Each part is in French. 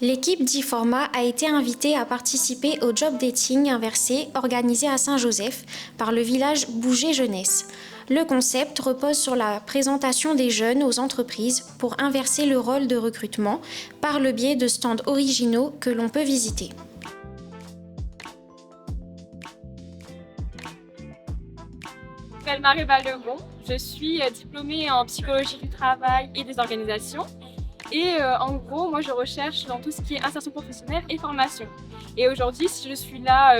L'équipe d'e-Format a été invitée à participer au job dating inversé organisé à Saint-Joseph par le village Bouger Jeunesse. Le concept repose sur la présentation des jeunes aux entreprises pour inverser le rôle de recrutement par le biais de stands originaux que l'on peut visiter. Je m'appelle Marie-Val Lebon, je suis diplômée en psychologie du travail et des organisations. Et en gros, moi je recherche dans tout ce qui est insertion professionnelle et formation. Et aujourd'hui, si je suis là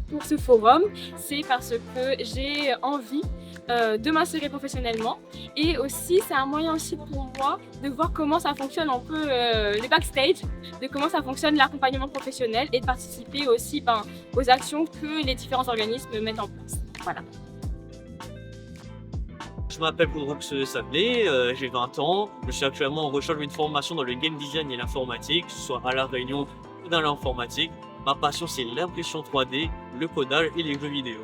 pour ce forum, c'est parce que j'ai envie de m'insérer professionnellement. Et aussi, c'est un moyen aussi pour moi de voir comment ça fonctionne un peu les backstage, de comment ça fonctionne l'accompagnement professionnel et de participer aussi aux actions que les différents organismes mettent en place. Voilà. Je m'appelle Poudrox Sablé, j'ai 20 ans. Je suis actuellement en recherche d'une formation dans le game design et l'informatique, que ce soit à La Réunion ou dans l'informatique. Ma passion, c'est l'impression 3D, le codage et les jeux vidéo.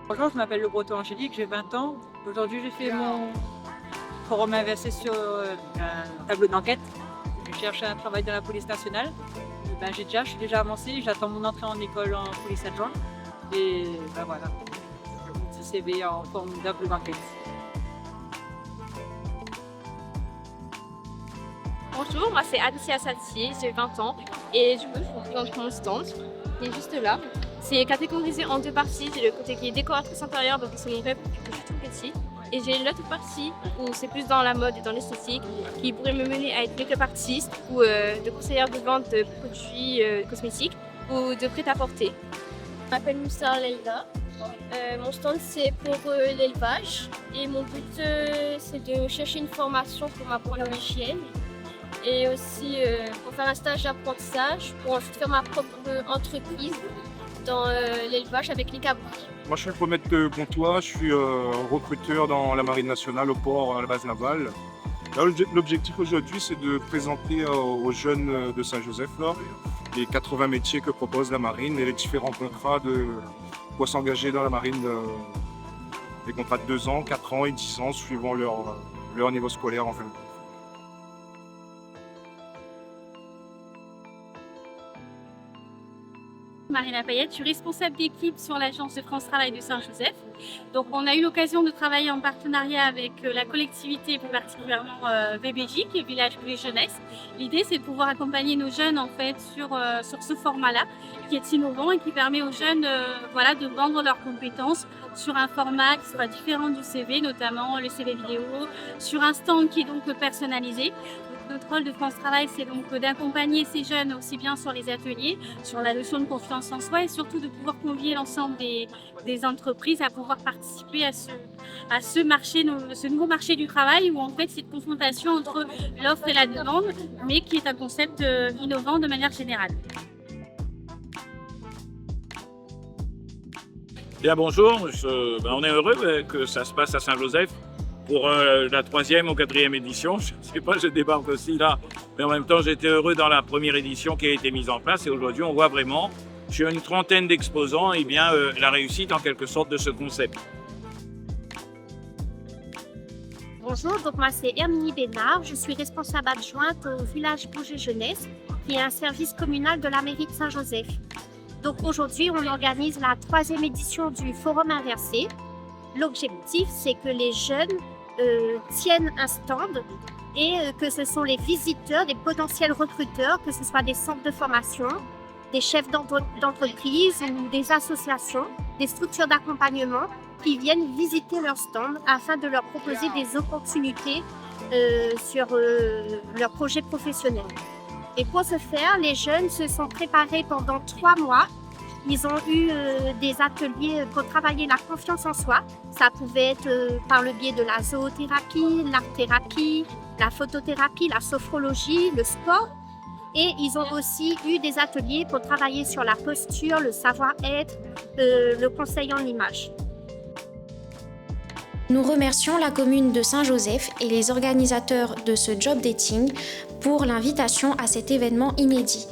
Bonjour, je m'appelle Le Breton Angélique, j'ai 20 ans. Aujourd'hui, j'ai fait mon forum inversé sur un tableau d'enquête. Je cherche un travail dans la police nationale. Je suis déjà avancé, j'attends mon entrée en école en police adjoint. Et voilà, je CV en forme tableau d'enquête. Bonjour, moi c'est Alicia Saltier, j'ai 20 ans et du coup je vous présente mon stand qui est juste là. C'est catégorisé en deux parties, j'ai le côté qui est décoratrice intérieure, donc c'est mon rêve depuis que je suis tout petit. Et j'ai l'autre partie où c'est plus dans la mode et dans l'esthétique, qui pourrait me mener à être make-up artiste ou de conseillère de vente de produits cosmétiques ou de prêt-à-porter. Je m'appelle Moussa Leïla. Mon stand c'est pour l'élevage et mon but c'est de chercher une formation pour m'apprendre les chiennes et aussi pour faire un stage d'apprentissage pour ensuite faire ma propre entreprise dans l'élevage avec les cabris. Moi je suis le prophète de Pontois, je suis recruteur dans la Marine nationale au port à la base navale. Là, l'objectif aujourd'hui c'est de présenter aux jeunes de Saint-Joseph les 80 métiers que propose la Marine et les différents contrats pour s'engager dans la Marine. Les contrats de 2 ans, 4 ans et 10 ans suivant leur niveau scolaire en fait. Marina Payette, je suis responsable d'équipe sur l'agence de France Travail de Saint-Joseph. Donc on a eu l'occasion de travailler en partenariat avec la collectivité, plus particulièrement VBJ, qui est Village Bouger Jeunesse. L'idée c'est de pouvoir accompagner nos jeunes en fait sur ce format-là, qui est innovant et qui permet aux jeunes de vendre leurs compétences sur un format qui sera différent du CV, notamment le CV vidéo, sur un stand qui est donc personnalisé. Notre rôle de France Travail, c'est donc d'accompagner ces jeunes aussi bien sur les ateliers, sur la notion de confiance en soi et surtout de pouvoir convier l'ensemble des entreprises à pouvoir participer à ce nouveau marché du travail où en fait c'est une confrontation entre l'offre et la demande, mais qui est un concept innovant de manière générale. Bien bonjour, on est heureux que ça se passe à Saint-Joseph pour la 3e ou 4e édition. Je ne sais pas, je débarque aussi là, mais en même temps j'étais heureux dans la première édition qui a été mise en place et aujourd'hui on voit vraiment sur une trentaine d'exposants la réussite en quelque sorte de ce concept. Bonjour, donc moi c'est Herminie Bénard, je suis responsable adjointe au village Bouger Jeunesse, qui est un service communal de la mairie de Saint-Joseph. Donc aujourd'hui on organise la 3e édition du Forum Inversé. L'objectif c'est que les jeunes tiennent un stand et que ce sont les visiteurs, des potentiels recruteurs, que ce soit des centres de formation, des chefs d'entreprise ou des associations, des structures d'accompagnement qui viennent visiter leur stand afin de leur proposer des opportunités sur leur projet professionnel. Et pour ce faire, les jeunes se sont préparés pendant 3 mois. Ils ont eu des ateliers pour travailler la confiance en soi. Ça pouvait être par le biais de la zoothérapie, l'art-thérapie, la photothérapie, la sophrologie, le sport. Et ils ont aussi eu des ateliers pour travailler sur la posture, le savoir-être, le conseil en image. Nous remercions la commune de Saint-Joseph et les organisateurs de ce job dating pour l'invitation à cet événement inédit.